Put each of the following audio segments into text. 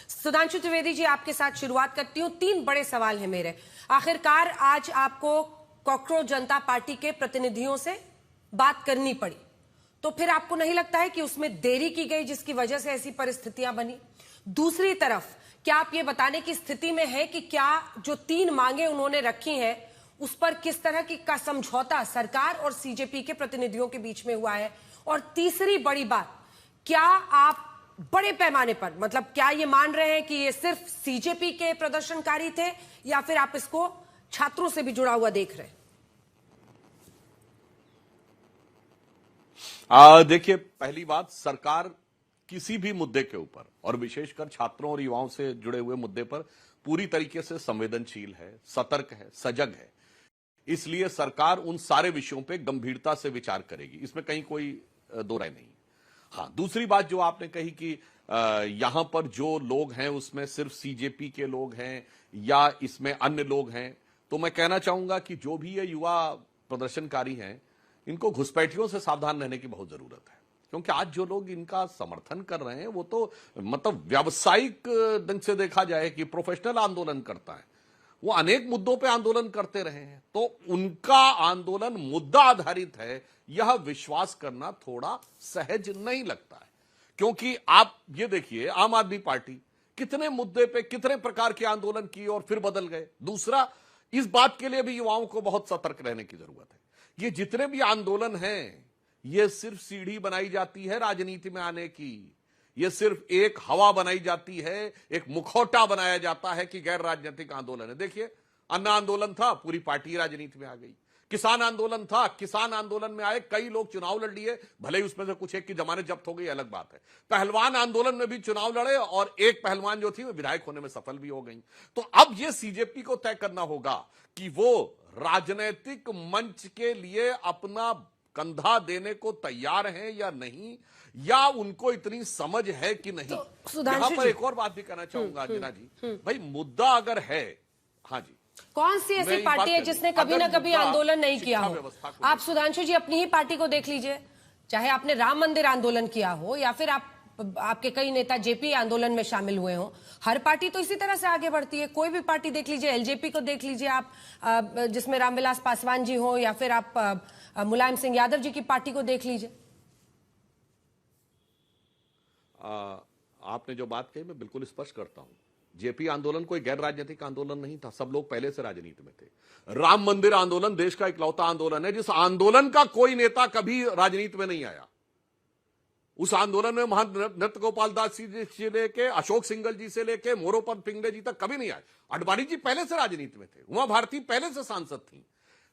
सुधांशु त्रिवेदी जी, आपके साथ शुरुआत करती हूँ। 3 बड़े सवाल हैं मेरे। आखिरकार आज आपको कॉकरोच जनता पार्टी के प्रतिनिधियों से बात करनी पड़ी, तो फिर आपको नहीं लगता है कि उसमें देरी की गई जिसकी वजह से ऐसी परिस्थितियां बनी? दूसरी तरफ, क्या आप ये बताने की स्थिति में है कि क्या जो 3 मांगे उन्होंने रखी हैं उस पर किस तरह का समझौता सरकार और सीजेपी के प्रतिनिधियों के बीच में हुआ है? और तीसरी बड़ी बात, क्या आप बड़े पैमाने पर, मतलब क्या ये मान रहे हैं कि ये सिर्फ सीजेपी के प्रदर्शनकारी थे या फिर आप इसको छात्रों से भी जुड़ा हुआ देख रहे हैं? देखिए, पहली बात, सरकार किसी भी मुद्दे के ऊपर और विशेषकर छात्रों और युवाओं से जुड़े हुए मुद्दे पर पूरी तरीके से संवेदनशील है, सतर्क है, सजग है। इसलिए सरकार उन सारे विषयों पे गंभीरता से विचार करेगी, इसमें कहीं कोई दो राय नहीं। हाँ, दूसरी बात जो आपने कही कि यहां पर जो लोग हैं उसमें सिर्फ सीजेपी के लोग हैं या इसमें अन्य लोग हैं, तो मैं कहना चाहूंगा कि जो भी ये युवा प्रदर्शनकारी हैं, इनको घुसपैठियों से सावधान रहने की बहुत जरूरत है। क्योंकि आज जो लोग इनका समर्थन कर रहे हैं वो तो मतलब व्यावसायिक ढंग से देखा जाए कि प्रोफेशनल आंदोलन करता है, वो अनेक मुद्दों पे आंदोलन करते रहे हैं, तो उनका आंदोलन मुद्दा आधारित है, यह विश्वास करना थोड़ा सहज नहीं लगता है। क्योंकि आप ये देखिए, आम आदमी पार्टी कितने मुद्दे पे कितने प्रकार के आंदोलन किए और फिर बदल गए। दूसरा, इस बात के लिए भी युवाओं को बहुत सतर्क रहने की जरूरत है। ये जितने भी आंदोलन हैं, ये सिर्फ सीढ़ी बनाई जाती है राजनीति में आने की, ये सिर्फ एक हवा बनाई जाती है, एक मुखौटा बनाया जाता है कि गैर राजनीतिक आंदोलन है। देखिए, अन्न आंदोलन था, पूरी पार्टी राजनीति में आ गई। किसान आंदोलन था, किसान आंदोलन में आए कई लोग चुनाव लड़ लिए, भले ही उसमें से कुछ एक की जमानत जब्त हो गई, अलग बात है। पहलवान आंदोलन में भी चुनाव लड़े और एक पहलवान जो थी वो विधायक होने में सफल भी हो गई। तो अब ये सीजेपी को तय करना होगा कि वो राजनीतिक मंच के लिए अपना कंधा देने को तैयार हैं या नहीं, या उनको इतनी समझ है कि नहीं। तो यहां पर एक और बात भी कहना चाहूंगा जीना जी, भाई मुद्दा अगर है, हाँ जी, कौन सी ऐसी पार्टी है जिसने कभी ना कभी आंदोलन नहीं किया हो? आप सुधांशु जी अपनी ही पार्टी को देख लीजिए, चाहे आपने राम मंदिर आंदोलन किया हो या फिर आपके कई नेता जेपी आंदोलन में शामिल हुए हो, हर पार्टी तो इसी तरह से आगे बढ़ती है। कोई भी पार्टी देख लीजिए, एलजेपी को देख लीजिए आप, जिसमें रामविलास पासवान जी हो, या फिर आप मुलायम सिंह यादव जी की पार्टी को देख लीजिए। आपने जो बात कही मैं बिल्कुल स्पष्ट करता हूं, जेपी आंदोलन कोई गैर राजनीतिक आंदोलन नहीं था, सब लोग पहले से राजनीति में थे। राम मंदिर आंदोलन देश का इकलौता आंदोलन है जिस आंदोलन का कोई नेता कभी राजनीति में नहीं आया। उस आंदोलन में महंत नृत्य गोपाल दास जी से लेके अशोक सिंघल जी से लेके मोरोपंत पिंगले जी तक कभी नहीं आए। अडवाणी जी पहले से राजनीति में थे, उमा भारती पहले से सांसद थी।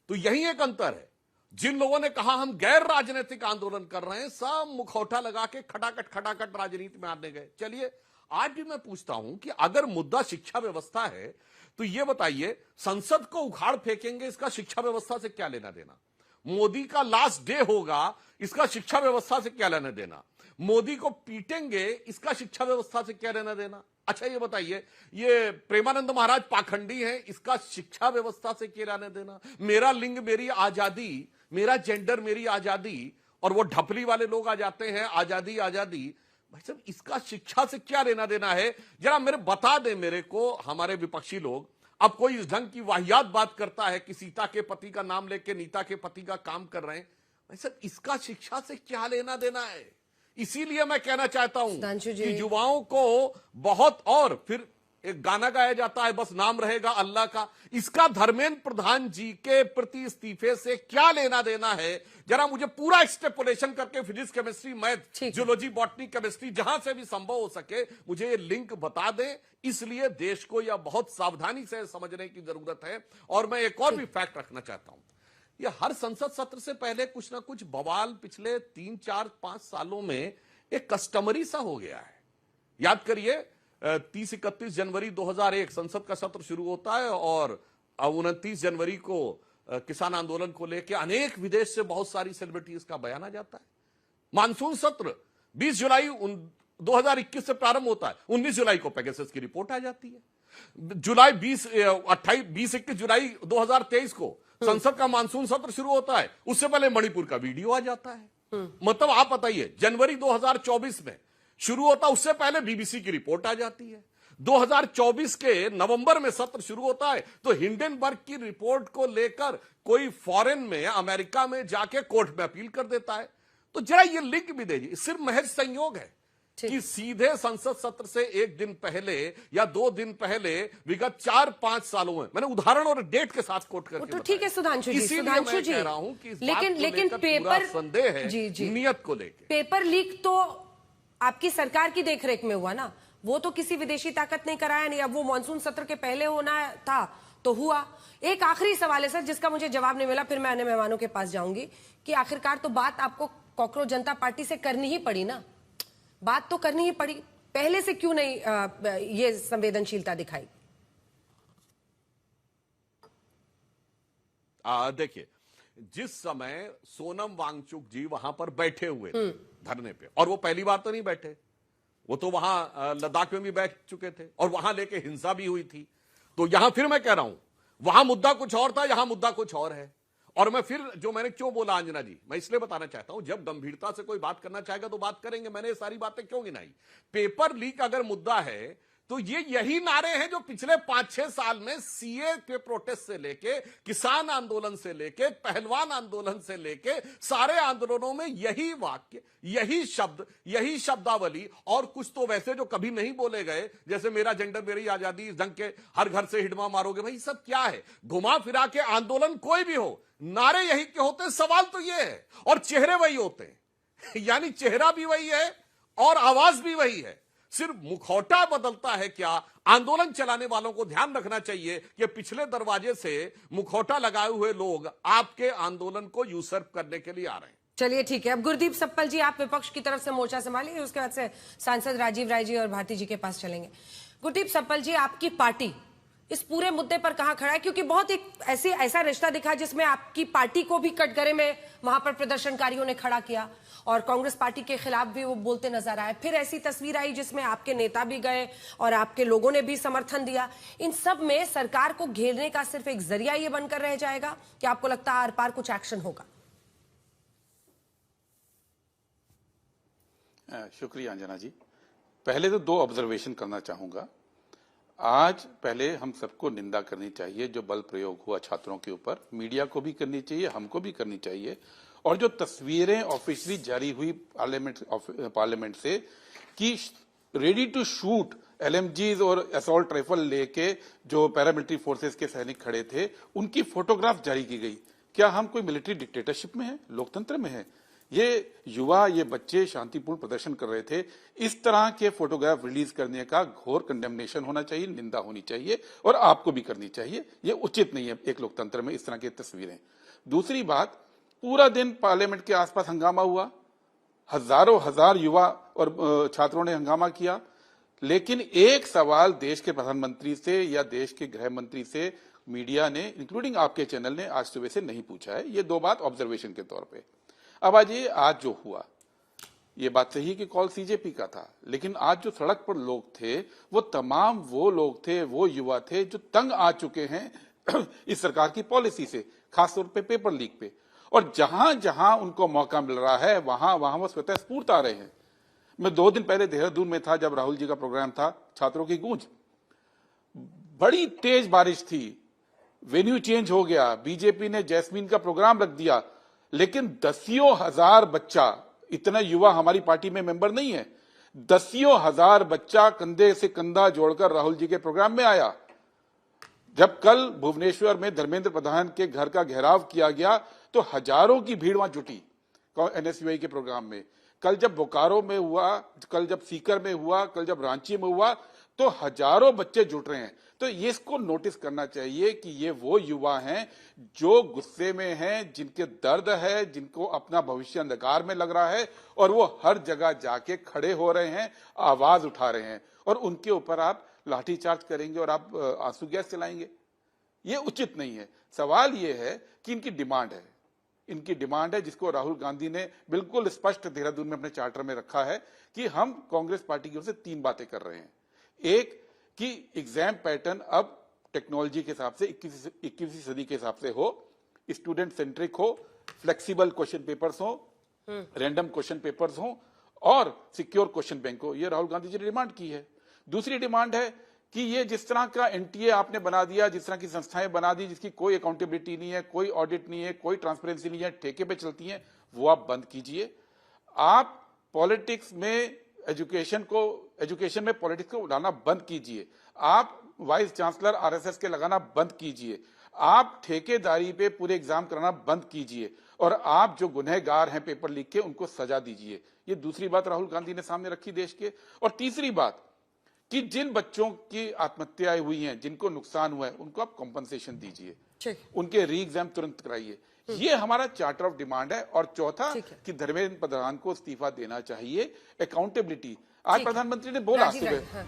तो यही एक अंतर है। जिन लोगों ने कहा हम गैर राजनीतिक आंदोलन कर रहे हैं, सब मुखौटा लगा के खटाखट राजनीति में आने गए। चलिए, आज भी मैं पूछता हूं कि अगर मुद्दा शिक्षा व्यवस्था है तो यह बताइए, संसद को उखाड़ फेंकेंगे, इसका शिक्षा व्यवस्था से क्या लेना देना? मोदी का लास्ट डे होगा, इसका शिक्षा व्यवस्था से क्या लेना देना? मोदी को पीटेंगे, इसका शिक्षा व्यवस्था से क्या लेना देना? अच्छा ये बताइए, ये प्रेमानंद महाराज पाखंडी हैं, इसका शिक्षा व्यवस्था से क्या लेना देना? मेरा लिंग मेरी आजादी, मेरा जेंडर मेरी आजादी, और वो ढपली वाले लोग आ जाते हैं आजादी आजादी। भाई साहब, इसका शिक्षा से क्या लेना देना है? जरा मेरे बता दें मेरे को, हमारे विपक्षी लोग। अब कोई इस ढंग की वाहियात बात करता है कि सीता के पति का नाम लेके नीता के पति का काम कर रहे हैं, भाई साहब इसका शिक्षा से क्या लेना देना है? इसीलिए मैं कहना चाहता हूं कि युवाओं को बहुत, और फिर एक गाना गाया जाता है, बस नाम रहेगा अल्लाह का, इसका धर्मेंद्र प्रधान जी के प्रति इस्तीफे से क्या लेना देना है? जरा मुझे पूरा एक्सट्रपोलेशन करके physics, chemistry, math, geology, botany, chemistry, जहां से भी संभव हो सके मुझे ये लिंक बता दें। इसलिए देश को यह बहुत सावधानी से समझने की जरूरत है। और मैं एक और भी फैक्ट रखना चाहता हूं, ये हर संसद सत्र से पहले कुछ ना कुछ बवाल पिछले 3, 4, 5 सालों में एक कस्टमरी सा हो गया है। याद करिए, 30-31 जनवरी 2001 संसद का सत्र शुरू होता है और 29 जनवरी को किसान आंदोलन को लेकर अनेक विदेश से बहुत सारी सेलिब्रिटीज का बयान आ जाता है। मानसून सत्र 20 जुलाई 2021 से प्रारंभ होता है, 19 जुलाई को पेगासस की रिपोर्ट आ जाती है। जुलाई 20-21 जुलाई 2023 को संसद का मानसून सत्र शुरू होता है, उससे पहले मणिपुर का वीडियो आ जाता है। मतलब आप बताइए, जनवरी 2024 में शुरू होता उससे पहले बीबीसी की रिपोर्ट आ जाती है। 2024 के नवंबर में सत्र शुरू होता है तो हिंडनबर्ग की रिपोर्ट को लेकर कोई फॉरेन में, अमेरिका में जाके कोर्ट में अपील कर देता है। तो जरा ये लिंक भी दीजिए, सिर्फ महज संयोग है कि सीधे संसद सत्र से एक दिन पहले या 2 दिन पहले विगत 4-5 सालों में, मैंने उदाहरण और डेट के साथ कोट करके तो ठीक है सुधांशु जी, सुधांशु जी कह रहा हूं कि लेकिन पेपर संदेह है नियत को लेकर। पेपर लीक तो आपकी सरकार की देखरेख में हुआ ना, वो तो किसी विदेशी ताकत ने कराया नहीं। अब वो मानसून सत्र के पहले होना था तो हुआ। एक आखिरी सवाल है सर जिसका मुझे जवाब नहीं मिला, फिर मैं अन्य मेहमानों के पास जाऊंगी कि आखिरकार तो बात आपको कॉकरोच जनता पार्टी से करनी ही पड़ी ना, बात तो करनी ही पड़ी, पहले से क्यों नहीं ये संवेदनशीलता दिखाई? देखिए, जिस समय सोनम वांगचुक जी वहां पर बैठे हुए थे धरने पे, और वो पहली बार तो नहीं बैठे, वो तो वहां लद्दाख में भी बैठ चुके थे और वहां लेके हिंसा भी हुई थी। तो यहां फिर मैं कह रहा हूं, वहां मुद्दा कुछ और था, यहां मुद्दा कुछ और है। और मैं फिर जो मैंने क्यों बोला अंजना जी, मैं इसलिए बताना चाहता हूं, जब गंभीरता से कोई बात करना चाहेगा तो बात करेंगे। मैंने ये सारी बातें क्यों गिनाई? पेपर लीक अगर मुद्दा है तो ये यही नारे हैं जो पिछले 5-6 साल में सीए के प्रोटेस्ट से लेके, किसान आंदोलन से लेके, पहलवान आंदोलन से लेके, सारे आंदोलनों में यही वाक्य, यही शब्द, यही शब्दावली, और कुछ तो वैसे जो कभी नहीं बोले गए, जैसे मेरा जेंडर मेरी आजादी, जंग के हर घर से हिडमा मारोगे, भाई सब क्या है? घुमा फिरा के आंदोलन कोई भी हो, नारे यही के होते हैं। सवाल तो यह है, और चेहरे वही होते हैं यानी चेहरा भी वही है और आवाज भी वही है, सिर्फ मुखौटा बदलता है। क्या आंदोलन चलाने वालों को ध्यान रखना चाहिए कि पिछले दरवाजे से मुखौटा लगाए हुए लोग आपके आंदोलन को यूसर्व करने के लिए आ रहे हैं। चलिए ठीक है, अब गुरदीप सप्पल जी आप विपक्ष की तरफ से मोर्चा संभालिए, उसके बाद से सांसद राजीव राय जी और भारती जी के पास चलेंगे। गुरदीप सप्पल जी, आपकी पार्टी इस पूरे मुद्दे पर कहां खड़ा है? क्योंकि बहुत एक ऐसा रिश्ता दिखा जिसमें आपकी पार्टी को भी कटघरे में वहां पर प्रदर्शनकारियों ने खड़ा किया और कांग्रेस पार्टी के खिलाफ भी वो बोलते नजर आए। फिर ऐसी तस्वीर आई जिसमें आपके नेता भी गए और आपके लोगों ने भी समर्थन दिया। इन सब में सरकार को घेरने का सिर्फ एक जरिया ये बनकर रह जाएगा कि आपको लगता है आर पार कुछ एक्शन होगा? शुक्रिया अंजना जी। पहले तो 2 ऑब्जर्वेशन करना चाहूंगा। आज पहले हम सबको निंदा करनी चाहिए जो बल प्रयोग हुआ छात्रों के ऊपर, मीडिया को भी करनी चाहिए, हमको भी करनी चाहिए। और जो तस्वीरें ऑफिशियली जारी हुई पार्लियामेंट से कि रेडी टू शूट एलएमजीज और असॉल्ट राइफल लेके जो पैरामिलिट्री फोर्सेस के सैनिक खड़े थे, उनकी फोटोग्राफ जारी की गई। क्या हम कोई मिलिट्री डिक्टेटरशिप में है, लोकतंत्र में है? ये युवा, ये बच्चे शांतिपूर्ण प्रदर्शन कर रहे थे, इस तरह के फोटोग्राफ रिलीज करने का घोर कंडेमनेशन होना चाहिए, निंदा होनी चाहिए और आपको भी करनी चाहिए। ये उचित नहीं है एक लोकतंत्र में इस तरह की तस्वीरें। दूसरी बात, पूरा दिन पार्लियामेंट के आसपास हंगामा हुआ, हजारों हजार युवा और छात्रों ने हंगामा किया, लेकिन एक सवाल देश के प्रधानमंत्री से या देश के गृह मंत्री से मीडिया ने, इंक्लूडिंग आपके चैनल ने, आज सुबह से नहीं पूछा है। ये 2 बात ऑब्जर्वेशन के तौर पे। अब आज जो हुआ, ये बात सही कि कॉल सीजेपी का था, लेकिन आज जो सड़क पर लोग थे वो तमाम वो लोग थे, वो युवा थे जो तंग आ चुके हैं इस सरकार की पॉलिसी से, खासतौर पे पेपर लीक पे। और जहां जहां उनको मौका मिल रहा है वहां वहां वो स्वतः स्फूर्त आ रहे हैं। मैं 2 दिन पहले देहरादून में था जब राहुल जी का प्रोग्राम था, छात्रों की गूंज, बड़ी तेज बारिश थी, वेन्यू चेंज हो गया, बीजेपी ने जैस्मीन का प्रोग्राम रख दिया, लेकिन 10 हजार बच्चा, इतना युवा हमारी पार्टी में मेंबर नहीं है, 10 हजार बच्चा कंधे से कंधा जोड़कर राहुल जी के प्रोग्राम में आया। जब कल भुवनेश्वर में धर्मेंद्र प्रधान के घर का घेराव किया गया तो हजारों की भीड़ वहां जुटी एनएसयूआई के प्रोग्राम में। कल जब बोकारो में हुआ, कल जब सीकर में हुआ, कल जब रांची में हुआ, तो हजारों बच्चे जुट रहे हैं। तो ये इसको नोटिस करना चाहिए कि ये वो युवा हैं जो गुस्से में हैं, जिनके दर्द है, जिनको अपना भविष्य अंधकार में लग रहा है, और वो हर जगह जाके खड़े हो रहे हैं, आवाज उठा रहे हैं, और उनके ऊपर आप लाठीचार्ज करेंगे और आप आंसू गैस चलाएंगे, ये उचित नहीं है। सवाल ये है कि इनकी डिमांड है जिसको राहुल गांधी ने बिल्कुल स्पष्ट देहरादून में अपने चार्टर में रखा है कि हम कांग्रेस पार्टी की ओर से 3 बातें कर रहे हैं। एक कि एग्जाम पैटर्न अब टेक्नोलॉजी के हिसाब से 21वीं सदी के हिसाब से हो, स्टूडेंट सेंट्रिक हो, फ्लेक्सिबल क्वेश्चन पेपर्स हो, रैंडम क्वेश्चन पेपर्स हो, और सिक्योर क्वेश्चन बैंक हो, ये राहुल गांधी जी ने डिमांड की है। दूसरी डिमांड है कि ये जिस तरह का एनटीए आपने बना दिया, जिस तरह की संस्थाएं बना दी जिसकी कोई अकाउंटेबिलिटी नहीं है, कोई ऑडिट नहीं है, कोई ट्रांसपेरेंसी नहीं है, ठेके पे चलती हैं, वो आप बंद कीजिए। आप पॉलिटिक्स में एजुकेशन में पॉलिटिक्स को लाना बंद कीजिए। आप वाइस चांसलर आरएसएस के लगाना बंद कीजिए। आप ठेकेदारी पे पूरे एग्जाम कराना बंद कीजिए और आप जो गुनहगार हैं पेपर लीक के उनको सजा दीजिए। ये दूसरी बात राहुल गांधी ने सामने रखी देश के। और तीसरी बात कि जिन बच्चों की आत्महत्याएं हुई हैं, जिनको नुकसान हुआ है, उनको आप कॉम्पनसेशन दीजिए, उनके री एग्जाम तुरंत कराइए। ये हमारा चार्टर ऑफ डिमांड है। और चौथा कि धर्मेंद्र प्रधान को इस्तीफा देना चाहिए। अकाउंटेबिलिटी, आज प्रधानमंत्री ने बोला सुबह